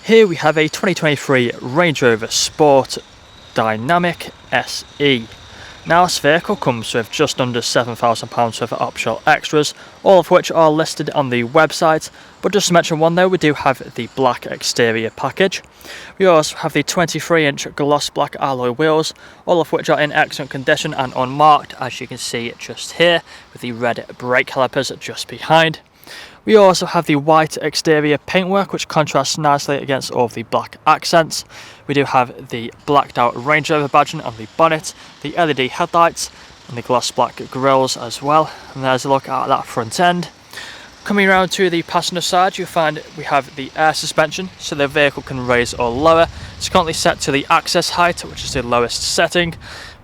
Here we have a 2023 Range Rover Sport Dynamic SE. Now this vehicle comes with just under £7,000 worth of optional extras, all of which are listed on the website, but just to mention one though, we do have the black exterior package. We also have the 23-inch gloss black alloy wheels, all of which are in excellent condition and unmarked, as you can see just here, with the red brake calipers just behind. We also have the white exterior paintwork, which contrasts nicely against all of the black accents. We do have the blacked out Range Rover badging on the bonnet, the LED headlights and the gloss black grills as well. And there's a look at that front end. Coming around to the passenger side, you'll find we have the air suspension, so the vehicle can raise or lower. It's currently set to the access height, which is the lowest setting.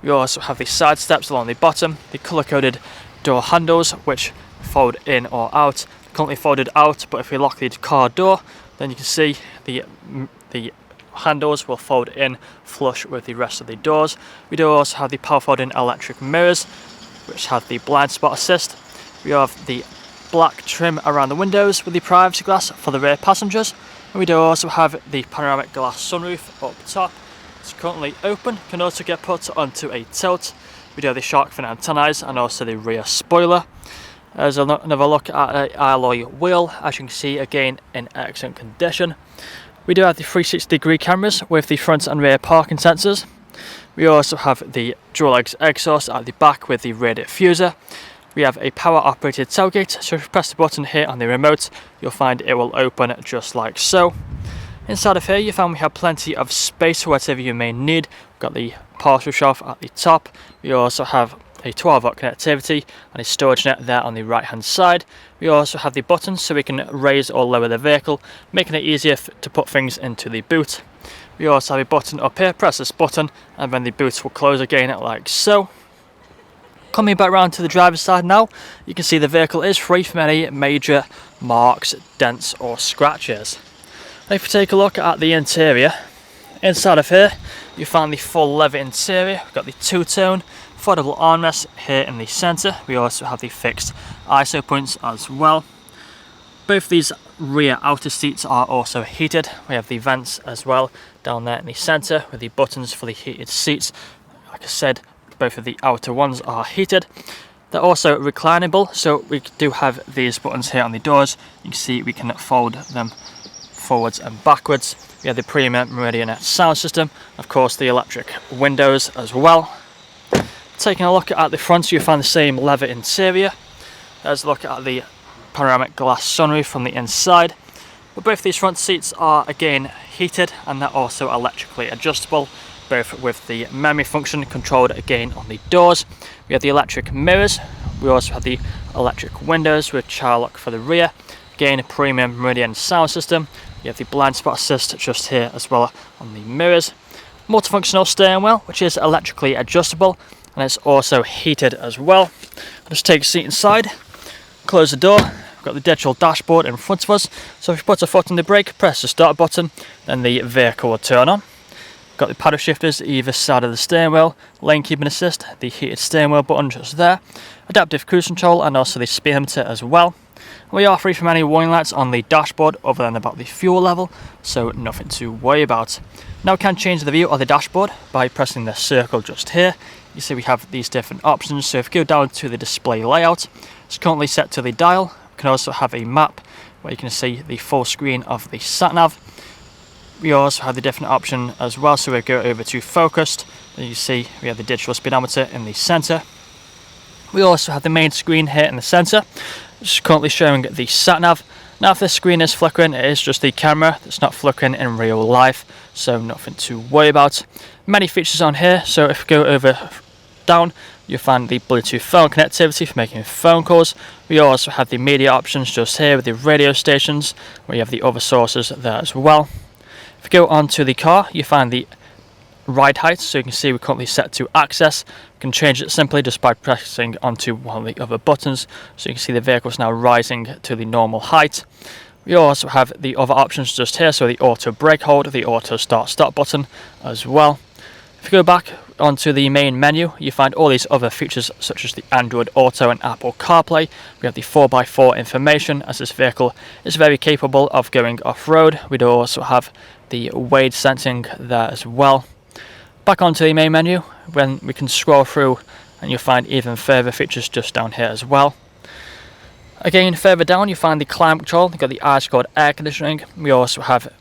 We also have the side steps along the bottom, the colour coded door handles, which fold in or out. Currently folded out, but if we lock the car door, then you can see the handles will fold in flush with the rest of the doors. We do also have the power folding electric mirrors, which have the blind spot assist. We have the black trim around the windows with the privacy glass for the rear passengers, and we do also have the panoramic glass sunroof up top. It's currently open, can also get put onto a tilt. We do have the shark fin antennas and also the rear spoiler. There's another look at an alloy wheel, as you can see again in excellent condition. We do have the 360-degree cameras with the front and rear parking sensors. We also have the dual exhaust at the back with the rear diffuser. We have a power operated tailgate, so if you press the button here on the remote, you'll find it will open just like so. Inside of here you find we have plenty of space for whatever you may need. We've got the parcel shelf at the top. We also have a 12-volt connectivity and a storage net there on the right hand side. We also have the buttons so we can raise or lower the vehicle, making it easier to put things into the boot. We also have a button up here, press this button and then the boot will close again like so. Coming back round to the driver's side now, you can see the vehicle is free from any major marks, dents or scratches. And if you take a look at the interior, inside of here you find the full leather interior. We've got the two-tone foldable armrest here in the centre. We also have the fixed ISO points as well. Both these rear outer seats are also heated. We have the vents as well down there in the centre with the buttons for the heated seats. Like I said, both of the outer ones are heated. They're also reclinable, so we do have these buttons here on the doors. You can see we can fold them forwards and backwards. We have the premium Meridian sound system, of course the electric windows as well. Taking a look at the front, you find the same leather interior. There's a look at the panoramic glass sunroof from the inside. But both these front seats are again heated and they're also electrically adjustable, both with the memory function controlled again on the doors. We have the electric mirrors. We also have the electric windows with child lock for the rear. Again, a premium Meridian sound system. You have the blind spot assist just here as well on the mirrors. Multifunctional steering wheel, which is electrically adjustable, and it's also heated as well. I'll just take a seat inside, close the door. We've got the digital dashboard in front of us, so if you put a foot on the brake, press the start button, then the vehicle will turn on. We've got the paddle shifters either side of the steering wheel, lane keeping assist, the heated steering wheel button just there, adaptive cruise control and also the speed limiter as well. We are free from any warning lights on the dashboard other than about the fuel level, so nothing to worry about. Now we can change the view of the dashboard by pressing the circle just here. You see we have these different options, so if you go down to the display layout, it's currently set to the dial. We can also have a map where you can see the full screen of the sat-nav. We also have the different option as well, so we go over to focused, and you see we have the digital speedometer in the centre. We also have the main screen here in the centre, which is currently showing the sat-nav. Now if this screen is flickering, it is just the camera that's not flickering in real life, so nothing to worry about. Many features on here, so if you go over down, you'll find the Bluetooth phone connectivity for making phone calls. We also have the media options just here with the radio stations, where you have the other sources there as well. If you go onto the car, you find the ride height, so you can see we're currently set to access. You can change it simply just by pressing onto one of the other buttons, so you can see the vehicle is now rising to the normal height. We also have the other options just here, so the auto brake hold, the auto start stop button as well. If you go back, onto the main menu, you find all these other features such as the Android Auto and Apple CarPlay. We have the 4x4 information, as this vehicle is very capable of going off-road. We do also have the weight sensing there as well. Back onto the main menu, when we can scroll through and you'll find even further features just down here as well. Again, further down you find the climate control. You've got the ice-cold air conditioning. We also have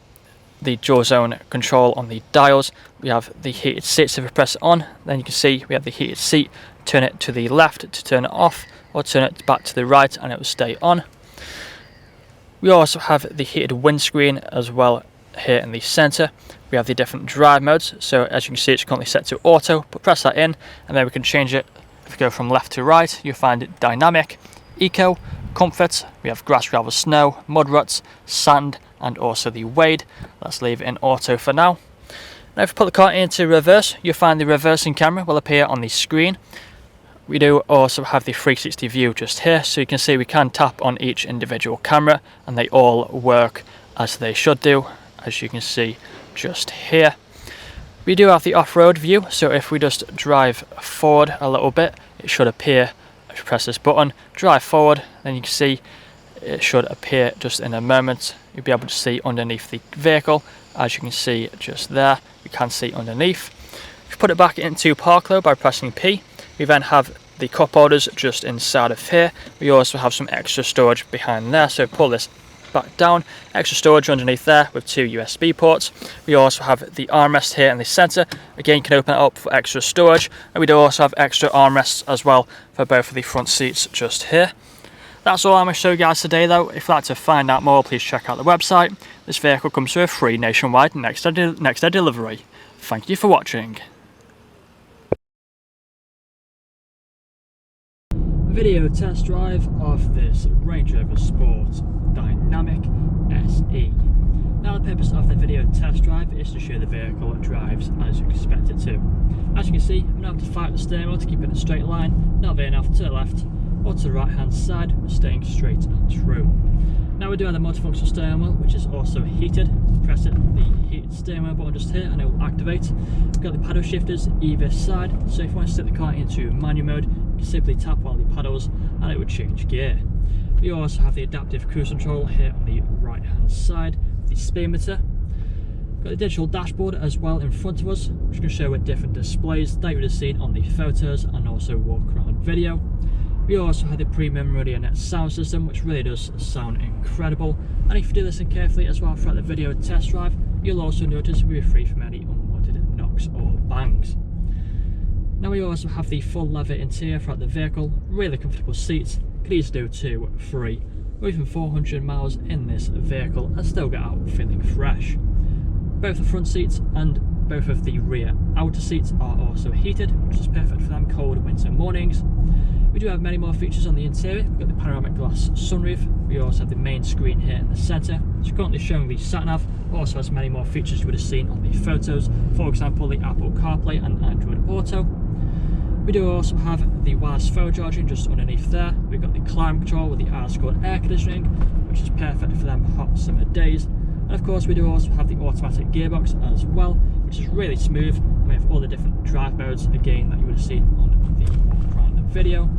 the dual zone control on the dials. We have the heated seats. If we press it on, then you can see we have the heated seat. Turn it to the left to turn it off, or turn it back to the right and it will stay on. We also have the heated windscreen as well here in the centre. We have the different drive modes, so as you can see it's currently set to auto, but press that in and then we can change it. If we go from left to right, you'll find it dynamic, eco, comfort. We have grass, gravel, snow, mud ruts, sand, and also the wade. Let's leave it in auto for now. Now if we put the car into reverse, you'll find the reversing camera will appear on the screen. We do also have the 360 view just here, so you can see we can tap on each individual camera and they all work as they should do, as you can see just here. We do have the off-road view, so if we just drive forward a little bit, it should appear. If you press this button, drive forward, then you can see it should appear just in a moment. You'll be able to see underneath the vehicle, as you can see just there. You can see underneath. If you put it back into park load by pressing P, we then have the cup holders just inside of here. We also have some extra storage behind there, so pull this back down, extra storage underneath there with 2 USB ports. We also have the armrest here in the centre. Again, you can open it up for extra storage, and we do also have extra armrests as well for both of the front seats just here. That's all I'm going to show you guys today though. If you'd like to find out more, please check out the website. This vehicle comes with a free nationwide next day delivery. Thank you for watching. Video test drive of this Range Rover Sport Dynamic SE. Now the purpose of the video test drive is to show the vehicle drives as you expect it to. As you can see, I'm not able to fight the steering wheel to keep it in a straight line, not veering off to the left or to the right hand side, but staying straight and true. Now we do have the multifunctional steering wheel, which is also heated. Press it, the heated steering wheel button just here and it will activate. We've got the paddle shifters either side, so if you want to set the car into manual mode, you can simply tap one of the paddles and it would change gear. We also have the adaptive cruise control here on the right hand side, the speedometer. We've got the digital dashboard as well in front of us, which can show with different displays that you would have seen on the photos and also walk around video. We also have the premium Radionet sound system, which really does sound incredible, and if you do listen carefully as well throughout the video test drive, you'll also notice we're free from any unwanted knocks or bangs. Now we also have the full leather interior throughout the vehicle, really comfortable seats, could easily do 2, 3 or even 400 miles in this vehicle and still get out feeling fresh. Both the front seats and both of the rear outer seats are also heated, which is perfect for them cold winter mornings. We do have many more features on the interior. We've got the panoramic glass sunroof. We also have the main screen here in the centre. It's currently showing the sat-nav, but also has many more features you would have seen on the photos. For example, the Apple CarPlay and Android Auto. We do also have the wireless phone charging just underneath there. We've got the climate control with the ice-cold air conditioning, which is perfect for them hot summer days. And of course we do also have the automatic gearbox as well, which is really smooth. We have all the different drive modes again that you would have seen on the walk around video.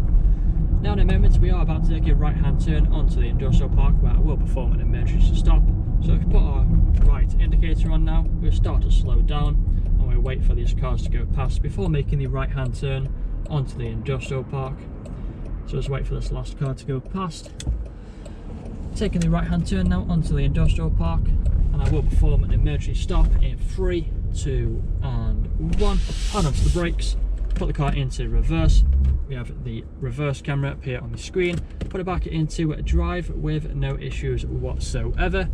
Now in a moment we are about to take a right hand turn onto the industrial park where I will perform an emergency stop. So if we put our right indicator on now, we'll start to slow down and we'll wait for these cars to go past before making the right hand turn onto the industrial park. So just wait for this last car to go past. Taking the right hand turn now onto the industrial park, and I will perform an emergency stop in 3, 2 and 1. Hold onto the brakes, put the car into reverse. We have the reverse camera appear on the screen, put it back into drive with no issues whatsoever.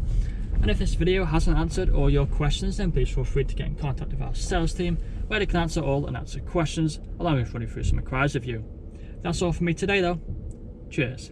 And if this video hasn't answered all your questions, then please feel free to get in contact with our sales team, where they can answer all unanswered questions, along with running through some inquiries with you. That's all for me today though. Cheers.